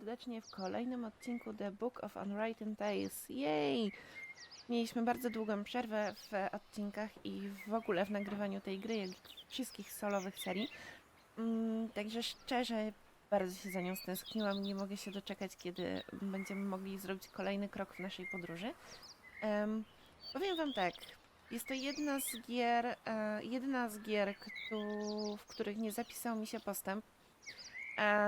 serdecznie w kolejnym odcinku The Book of Unwritten Tales. Jej! Mieliśmy bardzo długą przerwę w odcinkach i w ogóle w nagrywaniu tej gry, jak i wszystkich solowych serii. Także szczerze bardzo się za nią stęskniłam i nie mogę się doczekać, kiedy będziemy mogli zrobić kolejny krok w naszej podróży. Powiem wam tak, jest to jedna z gier, w których nie zapisał mi się postęp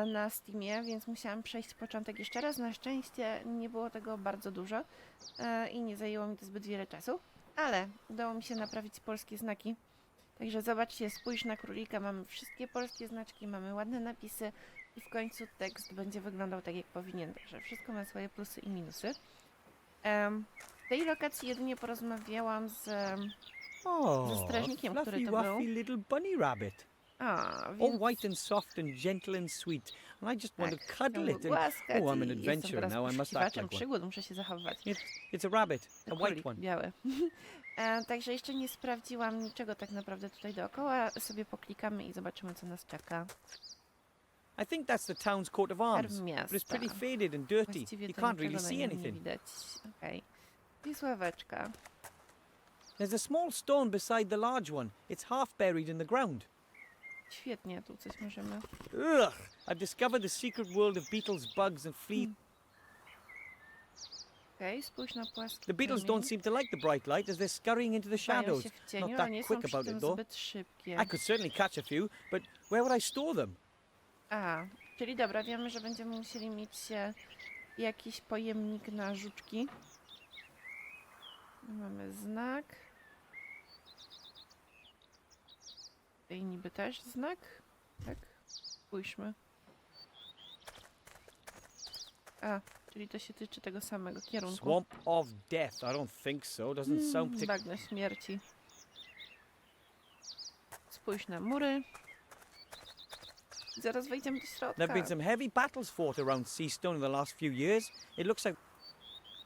na Steamie, więc musiałam przejść początek jeszcze raz. Na szczęście nie było tego bardzo dużo i nie zajęło mi to zbyt wiele czasu, ale udało mi się naprawić polskie znaki. Także zobaczcie, spójrz na królika, mamy wszystkie polskie znaczki, mamy ładne napisy i w końcu tekst będzie wyglądał tak, jak powinien. Także wszystko ma swoje plusy i minusy. W tej lokacji jedynie porozmawiałam ze strażnikiem, który to był. Little bunny rabbit. Więc... All white and soft and gentle and sweet. And I just want to cuddle it. And, I'm an adventurer now. I must act like one. Przygód, muszę się zachowywać. It's a rabbit, a white one. Biały. Także jeszcze nie sprawdziłam niczego tak naprawdę tutaj dookoła. Sobie poklikamy i zobaczymy, co nas czeka. I think that's the town's coat of arms, but it's pretty faded and dirty. Właściwie You to can't really niczego na see nim nie anything. widać. Okej. I sławeczka. There's a small stone beside the large one. It's half buried in the ground. Świetnie, tu coś możemy... Ugh! I've discovered the secret world of beetles, bugs and flea. Okej, spójrz na płaski The beetles kamień. don't seem to like the bright light as they're scurrying into the Chowają shadows. się w cieniu, Not ale that nie są quick przy about tym it though. zbyt szybkie. I could certainly catch a few, but where would I store them? Czyli dobra, wiemy, że będziemy musieli mieć jakiś pojemnik na żuczki. Mamy znak. Tutaj niby też znak. Tak? Spójrzmy. Czyli to się tyczy tego samego kierunku. Swamp of death. I don't think so. Doesn't sound particularly... Bagno śmierci. Spójrz na mury. Zaraz wejdziemy do środka. There've been some heavy battles fought around Seastone in the last few years. It looks like...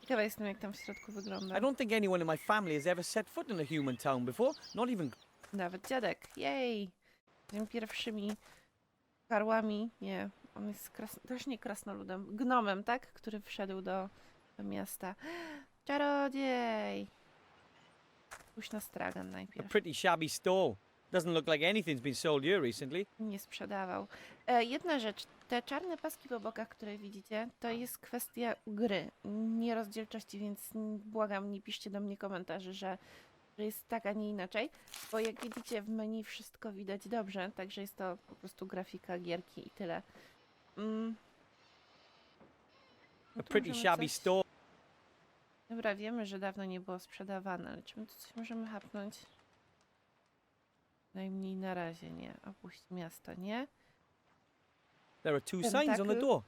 Ciekawa jestem, jak tam w środku wygląda. I don't think anyone in my family has ever set foot in a human town before. Not even... Nawet dziadek. Jej! Będziemy pierwszymi karłami. Nie, on jest też nie krasnoludem. Gnomem, tak? Który wszedł do miasta. Czarodziej! Spójrz na stragan A najpierw. pretty shabby store. Doesn't look like anything's been sold here recently. Nie sprzedawał. Jedna rzecz. Te czarne paski po bokach, które widzicie, to jest kwestia gry. Nie rozdzielczości, więc błagam, nie piszcie do mnie komentarzy, że jest tak, a nie inaczej. Bo jak widzicie, w menu wszystko widać dobrze, także jest to po prostu grafika gierki i tyle. A pretty shabby store. Dobra, wiemy, że dawno nie było sprzedawane, ale czy my tu coś możemy hapnąć? Najmniej na razie nie. Opuść miasto, nie? There are two signs on the door.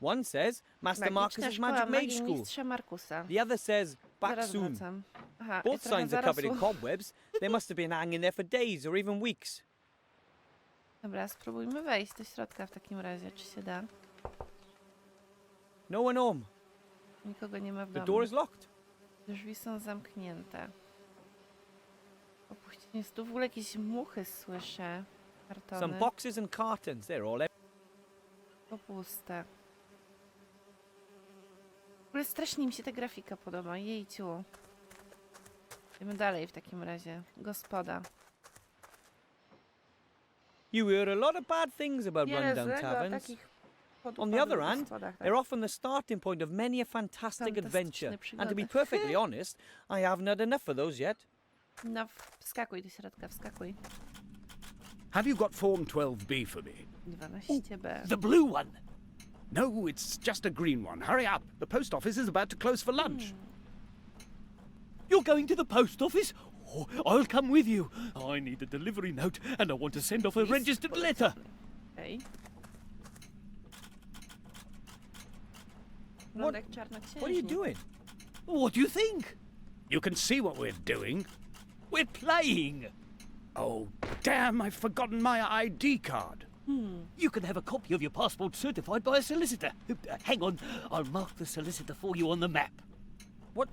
One says Master Marcus's Magic Mage School. Mistrza Markusa. The other says back Zaraz soon. wracam. Aha, Both trochę signs are covered in zarosło. cobwebs. They must have been hanging there for days or even weeks. Dobra, spróbujmy wejść do środka w takim razie, czy się da. No one home. Nikogo nie ma w The domu. door is locked. Drzwi są zamknięte. Opuścienie tu w ogóle jakieś muchy słyszę. Kartony. Some boxes and cartons. They're all empty. To puste. W ogóle strasznie mi się ta grafika podoba. Jejciu. Idziemy dalej w takim razie. Gospoda. You hear a lot of bad things about Wiele rundown złego o taverns. takich On the other hand, gospodach, tak. they're often the starting point of many a fantastic adventure. Fantastyczne And to be przygody. perfectly honest, I haven't had enough of those yet. No, wskakuj do środka, wskakuj. Have you got form 12B for me? 12B. The blue one! No, it's just a green one. Hurry up. The post office is about to close for lunch. You're going to the post office? Oh, I'll come with you. I need a delivery note and I want to send off a registered letter. Okej. What- Wygląda jak czarnoksiężnik. What are you doing? What do you think? You can see what we're doing. We're playing. Oh, damn, I've forgotten my ID card. You can have a copy of your passport certified by a solicitor. Hang on, I'll mark the solicitor for you on the map. What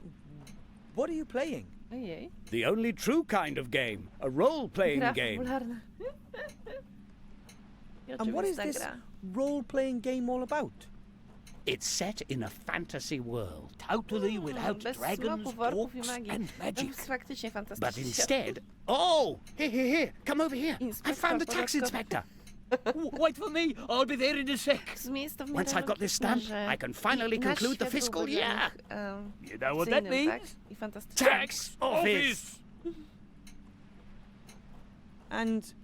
are you playing? Ojej. The only true kind of game. A role-playing Gra game. fabularna. I And what is oczywista this gra. role-playing game all about? It's set in a fantasy world. Totally without Bez dragons, smoków, orków i orcs, magii. and To magic. jest faktycznie But fantastyczny świat. instead... Oh! Here. Come over here. I Inspector found the tax podatkowy. inspector. Wait for me, I'll be there in a sec. W sumie jest to w miarę Once I've got this logiczne, stamp, że I can finally i nasz conclude the świat fiscal byłby dla year. nich, You know what that fikcyjnym, tak? means? I fantastycznym. Tax office. And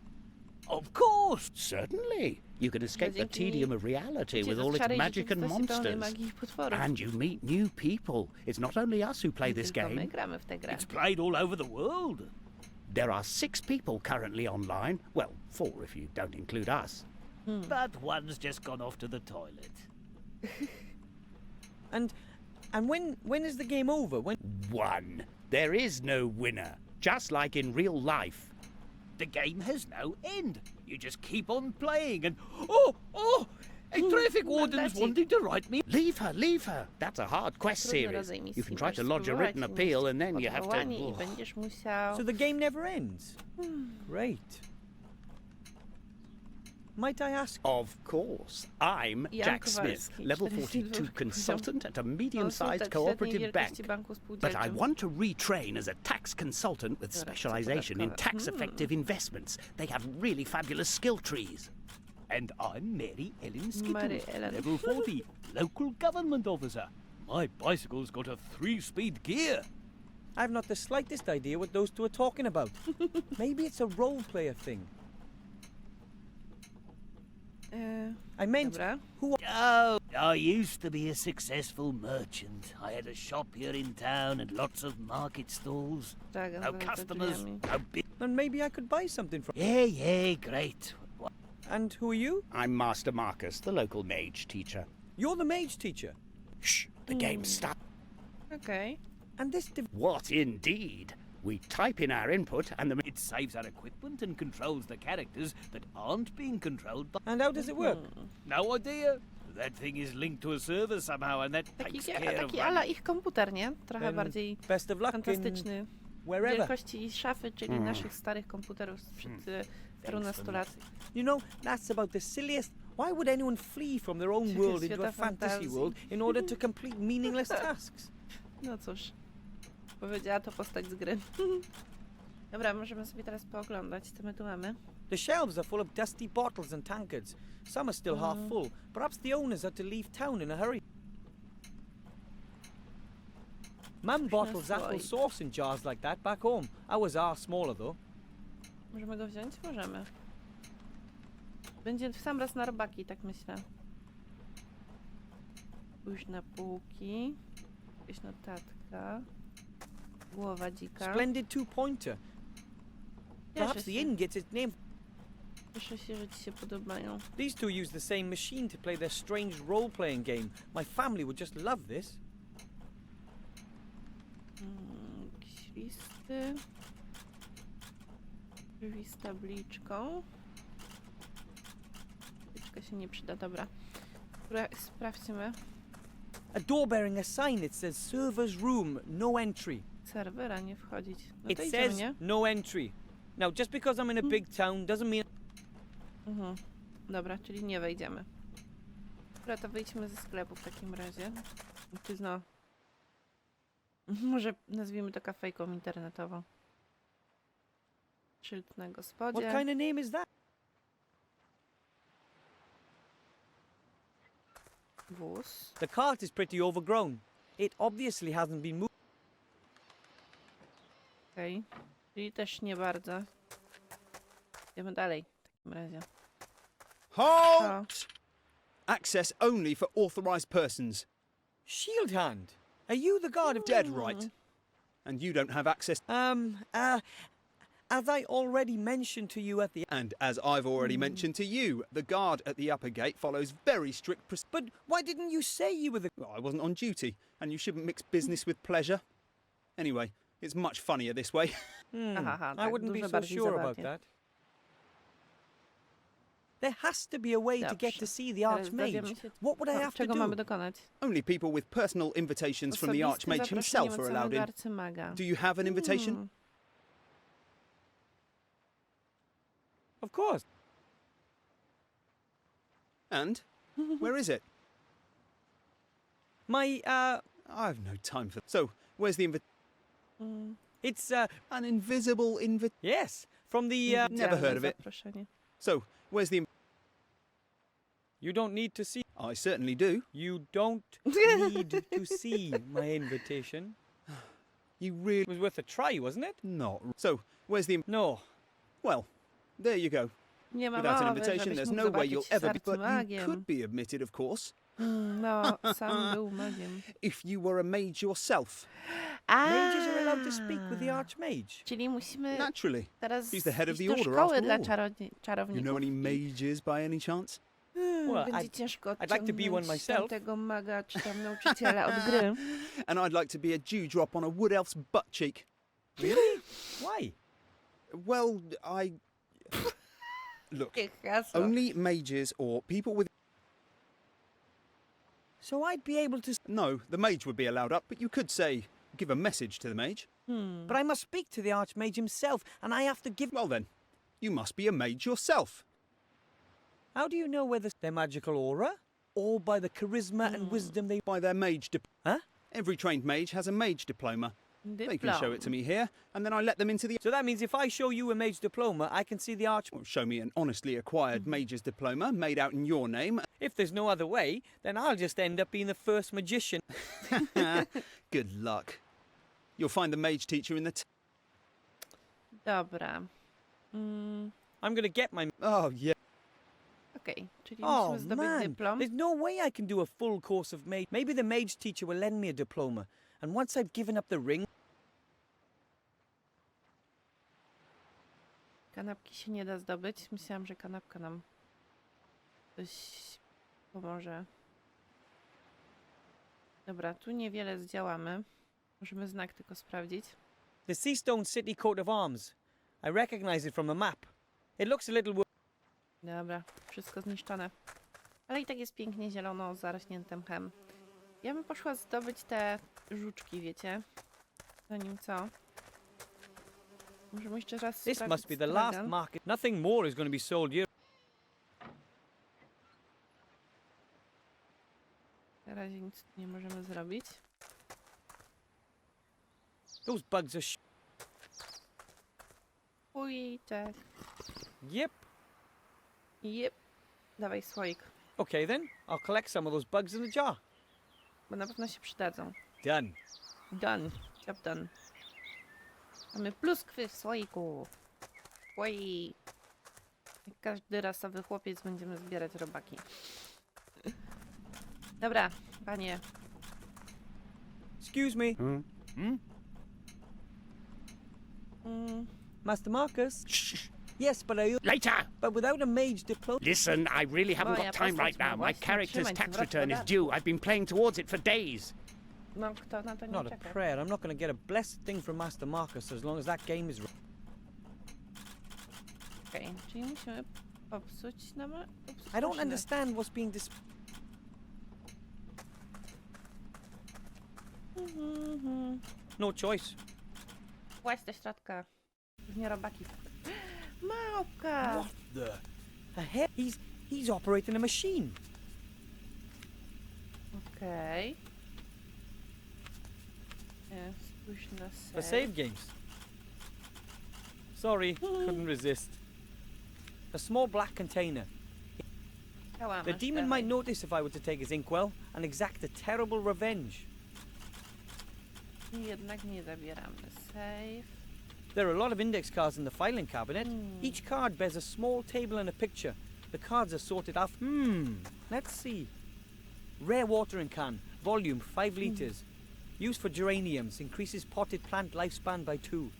Of course. Certainly. You can escape the Dzięki tedium of reality uciec with od all its szarej magic and rzeczywistości pełnej monsters. magii i potworów. And you meet new people. It's not only us who play Nie this tylko my game. gramy w tę grę. It's played all over the world. There are 6 people currently online. Well, 4 if you don't include us. But one's just gone off to the toilet. and when is the game over? When 1. There is no winner. Just like in real life. The game has no end. You just keep on playing and... Oh! A traffic warden's Mandaci. wanting to write me. Leave her. That's a hard quest Trudny series. rodzaj misji. You can try to Możesz lodge a written spróbować appeal wnieść and then you have odwołanie to... I będziesz musiał... so the game never ends? Great. Might I ask? Of course. I'm Jan Jack Smith, Kowalski, level 42 42 consultant at a medium-sized konsultant cooperative średniej bank. wielkości banku But I spółdzielczym. want to retrain as a tax consultant with specialization in tax-effective investments. They have really fabulous skill trees. And I'm Mary Ellen Mary Skittles, Ellen. level 40, local government officer. My bicycle's got a 3-speed gear. I've not the slightest idea what those two are talking about. Maybe it's a role player thing. I meant Dobra. who Oh, I used to be a successful merchant. I had a shop here in town and lots of market stalls. Dragon No za customers, drzwiami. no big... and maybe I could buy something from. Yeah, great. And who are you? I'm Master Marcus, the local mage teacher. You're the mage teacher. Shh, the game starts. Okej. And this What indeed? We type in our input and the... It saves our equipment and controls the characters that aren't being controlled by... And how does it work? No idea. That thing is linked to a server somehow and that takes care of Taki ala ich komputer, nie? Trochę Then bardziej best of luck in fantastyczny. wherever. Wielkości szafy, czyli naszych starych komputerów sprzed parunastu lat. You know, that's about the silliest. Why would anyone flee from their own Świata world into a fantasy fantazji. world in order to complete meaningless tasks? No cóż, powiedziała to postać z gry. Dobra, możemy sobie teraz pooglądać, co my tu mamy. The shelves are full of dusty bottles and tankards. Some are still half full. Perhaps the owners had to leave town in a hurry. Mum bottles apple słoik. sauce in jars like that back home. Ours are smaller though. Możemy go wziąć? Możemy. Będzie w sam raz na robaki, tak myślę. Pójść na półki. Jakaś notatka. Głowa dzika. Splendid two-pointer. Perhaps Cieszę the się. inn gets its name. Cieszę się, że ci się podobają. These two use the same machine to play their strange role-playing game. My family would just love this. Jakieś listy. Drzwi z tabliczką. Tabliczka się nie przyda, dobra. Sprawdźmy. A door bearing a sign that says server's room, no entry. Serwera nie wchodzić. No It to idziemy, says nie? no entry. Now, just because I'm in a big town doesn't mean... Dobra, czyli nie wejdziemy. Dobra, to wyjdźmy ze sklepu w takim razie. Czy no... Może nazwijmy to kafejką internetową. Szyld na What gospodzie. kind of name is that? Wóz. The cart is pretty overgrown. It obviously hasn't been moved. Okej. Czyli też nie bardzo. Idziemy dalej w takim razie. Halt! Access only for authorized persons. Shield hand. Are you the guard of Dead right. And you don't have access. As I already mentioned to you at the... And as I've already mentioned to you, the guard at the upper gate follows very strict But why didn't you say you were the... Well, I wasn't on duty, and you shouldn't mix business with pleasure. Anyway, it's much funnier this way. Aha, I tak, wouldn't be dużo so bardziej sure about zabawnie. that. There has to be a way to get Dobrze. to see the Teraz dowiemy Archmage. się, What would I have to czego mamy do? dokonać. Only people with personal invitations from the Osobiste Archmage zaproszenie himself are od allowed samego in. arcymaga. Do you have an invitation? Of course. And? Where is it? I have no time for. So, where's the it's, an invisible yes, from the, Never heard of it. Zaproszenie. So, where's the? you don't need to see. I certainly do. You don't need to see my invitation. You really It was worth a try, wasn't it? not. So, where's the? No. Well, there you go. Nie ma Without an mowy, invitation, żebyś there's mógł no way zobaczyć you'll ever be. z But you arcymagiem. could be admitted, of course, No, sam był magiem. if you were a mage yourself. Mages are allowed to speak with the archmage. Czyli musimy Naturally. teraz He's the head of iść the do order, szkoły after dla all. czarowników. You know any i- mages by any chance? Well, Będzie I'd- ciężko I'd like to be one odciągnąć myself. tamtego maga czy tam nauczyciela od gry. And I'd like to be a dewdrop on a wood elf's butt cheek. Really? Why? Well, look. Jakie hasło. Only mages or people with. So I'd be able to. No, the mage would be allowed up, but you could say, give a message to the mage. But I must speak to the archmage himself, and I have to give. Well then, you must be a mage yourself. How do you know whether their magical aura, or by the charisma and wisdom they? By their mage Huh? Every trained mage has a mage diploma. They can show it to Dyplom. me here, and then I let them into the. So that means if I show you a mage diploma, I can see the arch. Well, show me an honestly acquired mage's diploma made out in your name. If there's no other way, then I'll just end up being the first magician. Good luck. You'll find the mage teacher in the. Dobra. I'm gonna get my. Oh yeah. Okej, czyli Oh musimy zdobyć man, dyplom. there's no way I can do a full course of mage. Maybe the mage teacher will lend me a diploma, and once I've given up the ring. Kanapki się nie da zdobyć. Myślałam, że kanapka nam coś pomoże. Dobra, tu niewiele zdziałamy. Możemy znak tylko sprawdzić. The Seastone City coat of arms. I recognize it from the map. It looks a little. Dobra, wszystko zniszczone. Ale i tak jest pięknie zielono, zarośnięte mchem. Ja bym poszła zdobyć te żuczki, wiecie? Zanim co? Możemy jeszcze raz This sprawdzić must be the last stragan. market. Nothing more is going to be sold here. Na razie nic tu nie możemy zrobić. Those bugs are. Ujtek. Yep. Jep. Dawaj słoik, Okay then, I'll collect some of those bugs in the jar. bo na pewno się przydadzą. Done. Done. Job done. Mamy pluskwy w słoiku. Oj. Jak każdy rasowy chłopiec będziemy zbierać robaki. Dobra, panie. Excuse me, Master Marcus. Yes, but Later! but without a mage diploma. Listen, I really haven't Moja got time postać right ma now. My właśnie character's trzymać tax zwrot return is podatku. due. I've been playing towards it for days. No, kto na to nie Not a czeka? prayer. I'm not going to get a blessed thing from Master Marcus as long as that game is. Okej, czyli musimy popsuć nam... I don't understand what's being No choice. Właź do środka. Nie robaki. Małpka! A head. He's operating a machine. Okej. Spójrz na For save. save games. Sorry, couldn't resist. A small black container. Chciałam, The aż demon dalej. might notice if I were to take his inkwell and exact a terrible revenge. I jednak nie zabieramy. Save. There are a lot of index cards in the filing cabinet. Each card bears a small table and a picture. The cards are sorted off. Let's see. Rare watering can, volume 5 litres. Used for geraniums, increases potted plant lifespan by 2.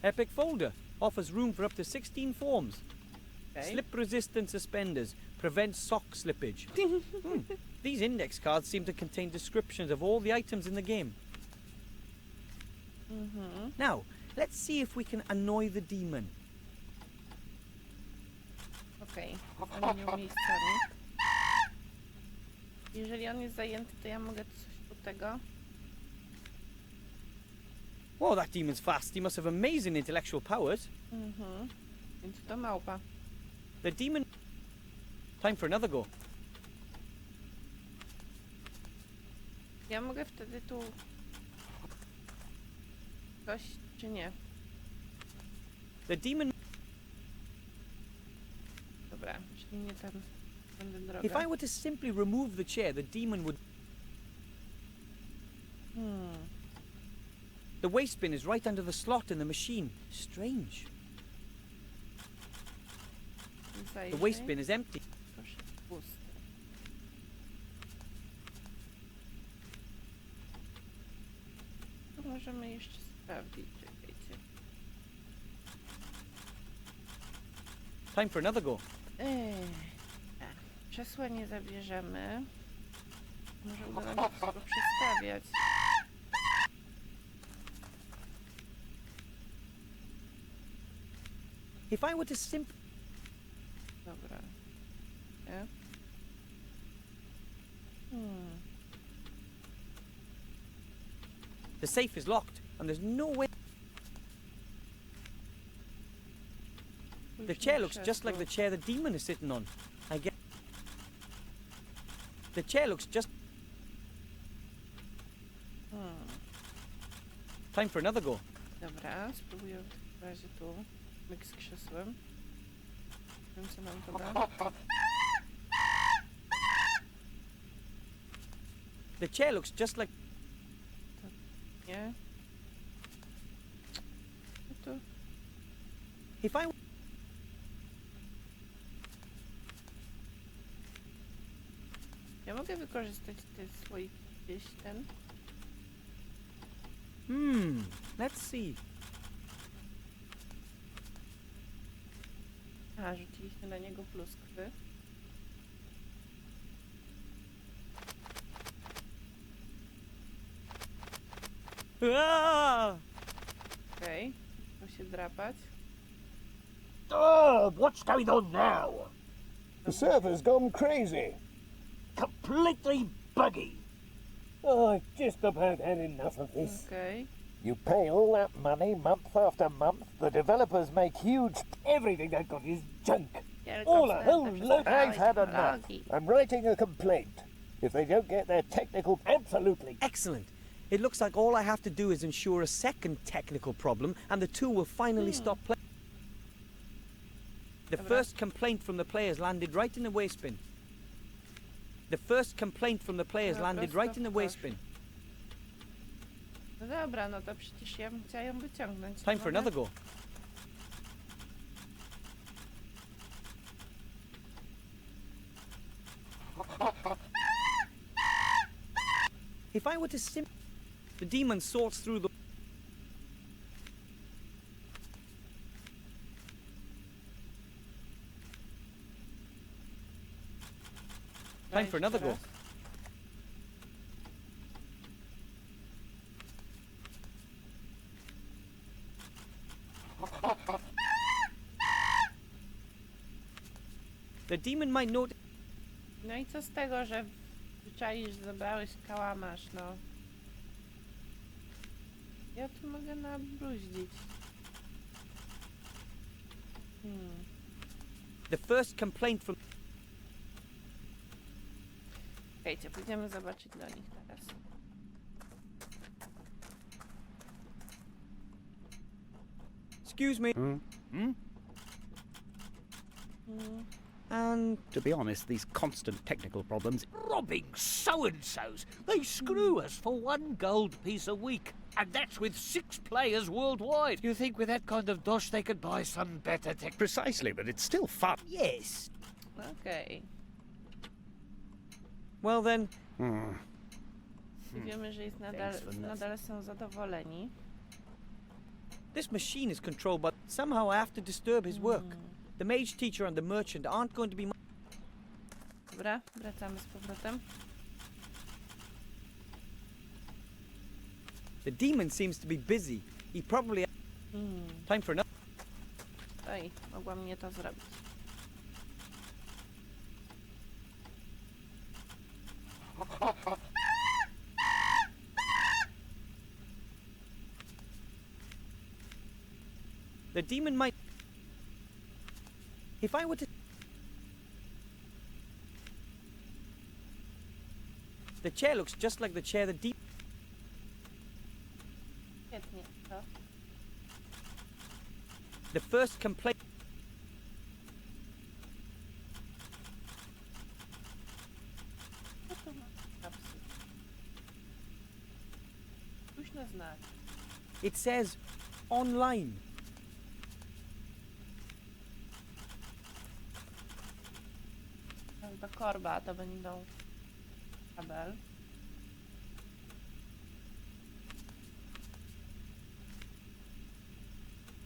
Epic folder, offers room for up to 16 forms. Okay. Slip resistant suspenders, prevents sock slippage. These index cards seem to contain descriptions of all the items in the game. Now, let's see if we can annoy the demon. Okej, zamienił miejscami. Jeżeli on jest zajęty, to ja mogę coś do tego. Whoa, that demon's fast. He must have amazing intellectual powers. Więc to małpa. The demon... Time for another go. Ja mogę wtedy tu... Coś, czy nie? The demon. Dobra, czyli nie tam będę drogę. If I were to simply remove the chair, the demon would. The waste bin is right under the slot in the machine. Strange. The waste bin is empty. Proszę, pusty. To możemy jeszcze sprawdzić, czekajcie. Time for another go. Krzesła nie zabierzemy. Może uda nam się wszystko przestawiać. If I were to simply. Dobra. Nie? The safe is locked, and there's no way. The chair looks just like the chair the demon is sitting on. I get. The chair looks just. Time for another go. Dobra, spróbuję w takim razie tu. Myk z krzesłem. Wiem, co nam to da. The chair looks just like. Nie? No to... If I. Ja mogę wykorzystać te słoiki gdzieś ten. Let's see. A, rzuciliśmy na niego pluskwy. Ah! Okej. Muszę się drapać. Oh, what's going on now? The server's gone crazy. Completely buggy. Oh, I've just about had enough of this. Okej. You pay all that money month after month. The developers make huge... Everything they've got is junk. All a whole load. I've had enough. I'm writing a complaint. If they don't get their technical... Absolutely. Excellent. It looks like all I have to do is ensure a second technical problem, and the two will finally stop playing. The first complaint from the players landed right in the waste bin. The first complaint from the players landed right in the waste bin. No dobra, no to przecież ja bym chciała ją wyciągnąć. Time for another go. If I were to the demon sorts through the. Time for another go. The demon might notice. No i co z tego, że wyczaisz, zabrałeś kałamarz, no. Ja tu mogę nabruździć. The first complaint from. Czekajcie, pójdziemy zobaczyć do nich teraz. Excuse me. And To be honest, these constant technical problems. Robbing so-and-sos. They screw us for 1 gold piece a week. And that's with 6 players worldwide. You think with that kind of dosh they could buy some better tech? Precisely, but it's still fun. Yes. Okej. well then, I wiemy, że jest nadal są zadowoleni. this machine is controlled by. Somehow I have to disturb his work. The mage teacher and the merchant aren't going to be. Dobra, wracamy z powrotem. The demon seems to be busy. He probably. Time for another. Oj, mogła mnie to zrobić. The demon might. If I were to. The The chair looks just like the chair that Deep... Świetnie, to. The first complaint... Co to ma kapsuł? Późny znak. It says online. Do korba to będą kabel.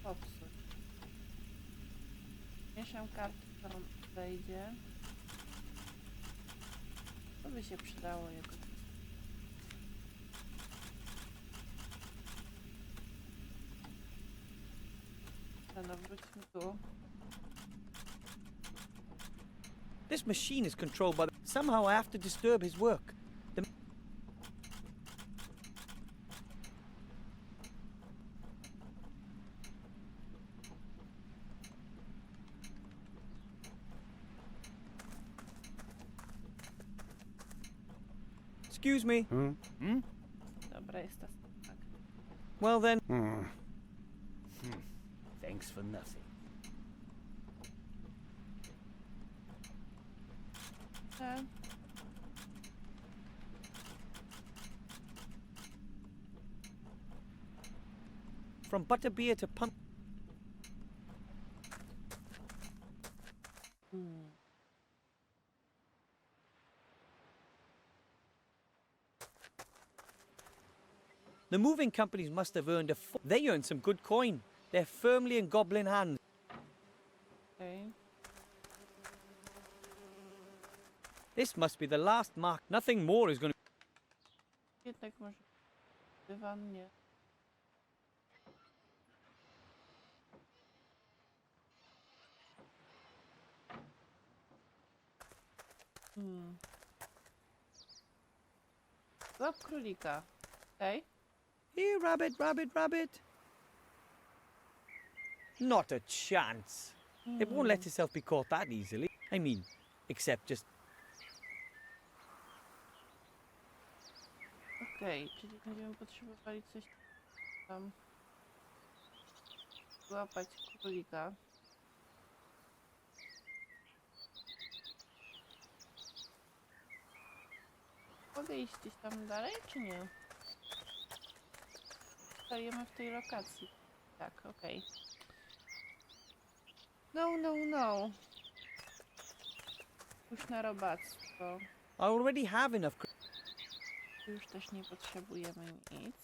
Popsuć. Mieszam kartę, którą wejdzie. To by się przydało jakoś. No wróćmy tu. This machine is controlled by... Somehow I have to disturb his work. The... Excuse me. Dobra, jest to tak. Well then... Thanks for nothing. From butterbeer to pump... The moving companies must have earned they earned some good coin. They're firmly in goblin hands. Okay. This must be the last mark. Nothing more is going to... Jednak może dywan nie. Złap królika. Okej. Here, rabbit, rabbit, rabbit. Not a chance. It won't let itself be caught that easily. I mean, except just... Okej, czyli będziemy potrzebowali coś tam złapać królika. Mogę iść gdzieś tam dalej, czy nie? Stajemy w tej lokacji. Tak, okej. No, no, no. Już na robactwo. I already have enough... Już też nie potrzebujemy nic.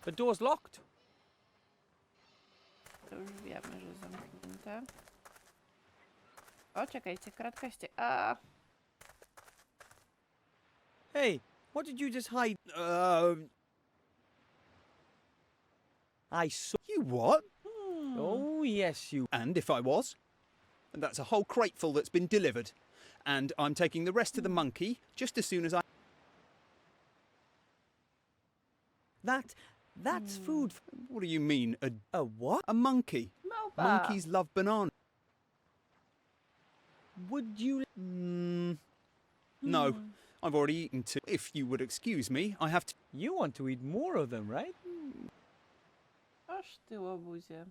The door's locked. To już wiemy, że zamknięte. O, czekajcie, kratka ście... A! Hey, what did you just hide? I saw... You what? Oh, yes, you... And if I was? That's a whole crateful that's been delivered. And I'm taking the rest to the monkey just as soon as I... That's food... What do you mean, A what? a monkey? Małpa! Monkeys love banana. Would you... No, I've already eaten two. If you would excuse me, I have to... You want to eat more of them, right? Oż ty, łobuzie.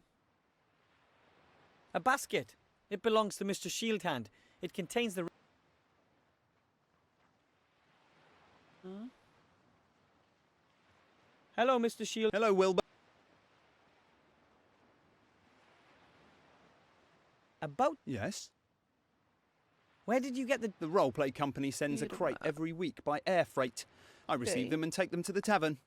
A basket. It belongs to Mr. Shieldhand. It contains the... Hello, Mr. Shield. Hello, Wilbur. About... Yes? Where did you get the... The roleplay company sends a crate every week by air freight. I receive Okay. them and take them to the tavern.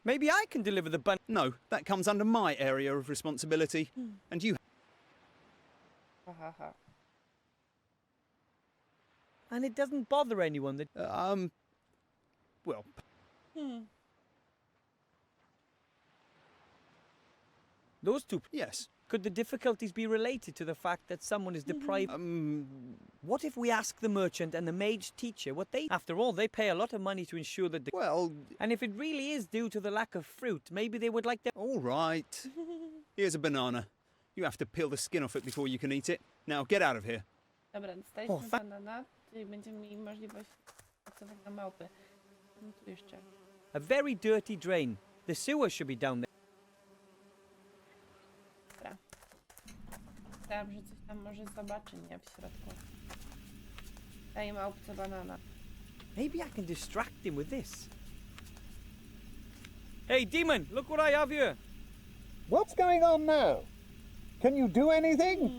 Maybe I can deliver the bun... No, that comes under my area of responsibility. And you... Ha, ha, ha. And it doesn't bother anyone that... Well, Those two... yes. Could the difficulties be related to the fact that someone is deprived... What if we ask the merchant and the mage teacher what they... After all, they pay a lot of money to ensure that... Well, And if it really is due to the lack of fruit, maybe they would like their... all right. Here's a banana. You have to peel the skin off it before you can eat it. Now get out of here. Dobra, dostaliśmy banana, czyli będziemy mieli możliwość pracowania małpy. No tu jeszcze. A very dirty drain. The sewer should be down there. Dobra. Myślałam, że coś tam może zobaczy, nie? W środku. Daj małpce banana. Maybe I can distract him with this. Hey, demon, look what I have here. What's going on now? Can you do anything?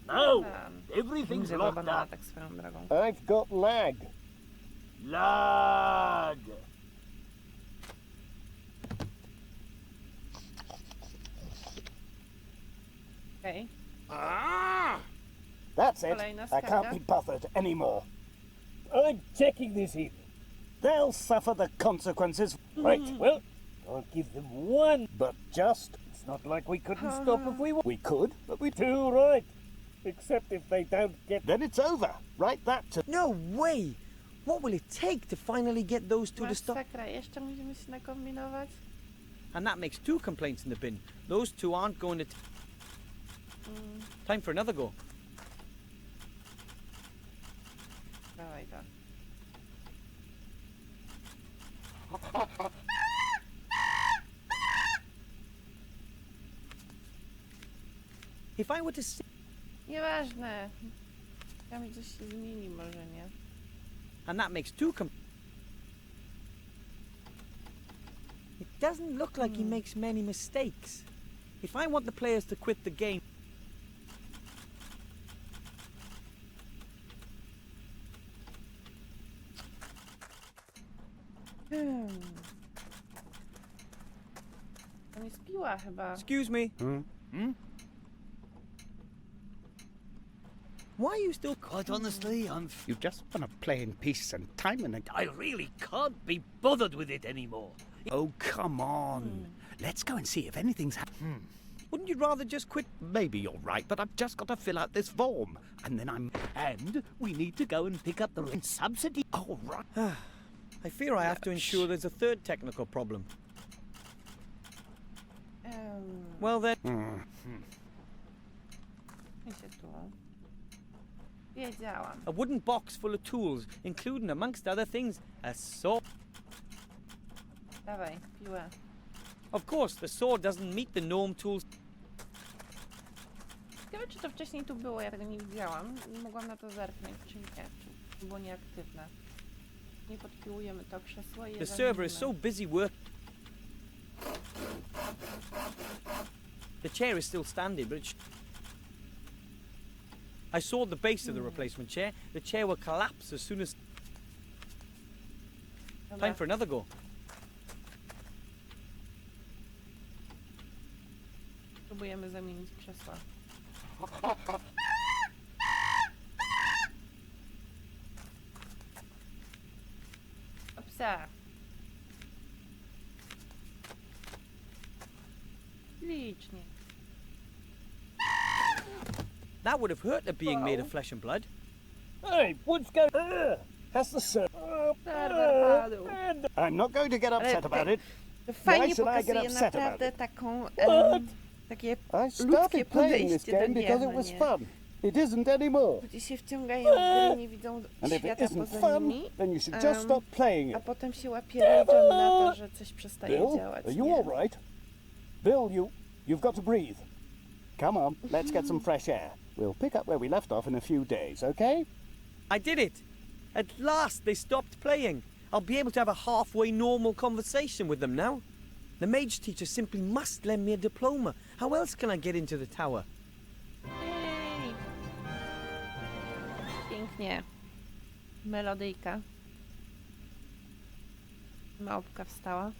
No, Banan. everything's Zjadła locked banana up. tak swoją drogą. I've got lag. Lag. Okej. That's it. Kolejna I can't skarga. be bothered anymore. I'm checking this in. They'll suffer the consequences. Right, well, I'll give them one, but just. It's not like we couldn't stop if we We could, but we too right. Except if they don't get. Then it's over. Write that to. No way! What will it take to finally get those two to stop? Masakra, jeszcze musimy się nakombinować. And that makes 2 complaints in the bin. Those 2 aren't going to... Time for another go. Dawaj to. If I were to say... Nieważne. Tam coś się zmieni może, nie? And that makes 2 It doesn't look like he makes many mistakes. If I want the players to quit the game... To nie spiła chyba. Excuse me. Why are you still... Quite honestly, You just want to play in peace and time and I really can't be bothered with it anymore. Oh, come on. Let's go and see if anything's happened. Wouldn't you rather just quit? Maybe you're right, but I've just got to fill out this form. And then I'm... And we need to go and pick up the rent subsidy. Oh, right. I fear I have to ensure there's a 3rd technical problem. Well then... Mi się tu. Wiedziałam. A wooden box full of tools, including, amongst other things, a saw. Dawaj, piłę. Of course, the saw doesn't meet the gnome tools. Ciekawe, czy to wcześniej tu było, ja tego nie widziałam. Nie mogłam na to zerknąć, czy nie. Czy było nieaktywne. Nie podpiłujemy to krzesło i je The server is zamienimy. so busy work. The chair is still standing, but I saw the base of the replacement chair. The chair will collapse as soon as... Dobra. Time for another go. Próbujemy zamienić krzesła. O psa. Licznie. That would have hurt her being made of flesh and blood. Hey, what's going on? Has the server. Serwer padł. I'm not going to get upset about it. Fajnie should I get pokazuje upset about naprawdę taką, takie I ludzkie started playing this podejście do game because gier, it was nie? fun. It isn't anymore. Ludzie się wciągają w gry, nie widzą And if it świata isn't poza fun, nimi, then you should just stop playing a it. potem się łapierodzą na to, że coś przestaje Bill, działać. are you nie? all right? Bill, you've got to breathe. Come on, let's get some fresh air. We'll pick up where we left off in a few days, okay? I did it! At last they stopped playing. I'll be able to have a halfway normal conversation with them now. The mage teacher simply must lend me a diploma. How else can I get into the tower? Jej. Pięknie. Melodyjka. Małpka wstała.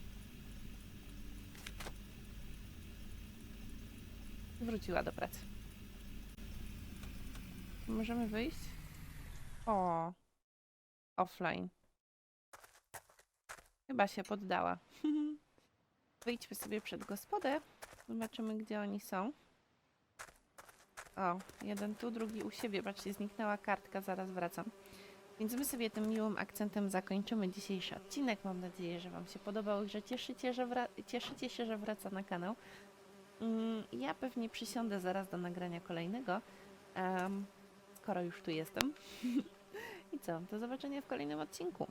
Wróciła do pracy. Możemy wyjść? O. Offline. Chyba się poddała. Wyjdźmy sobie przed gospodę. Zobaczymy, gdzie oni są. O, jeden tu, drugi u siebie. Patrzcie, zniknęła kartka, zaraz wracam. Więc my sobie tym miłym akcentem zakończymy dzisiejszy odcinek. Mam nadzieję, że wam się podobał i że cieszycie się, że wraca na kanał. Ja pewnie przysiądę zaraz do nagrania kolejnego, skoro już tu jestem. I co? Do zobaczenia w kolejnym odcinku.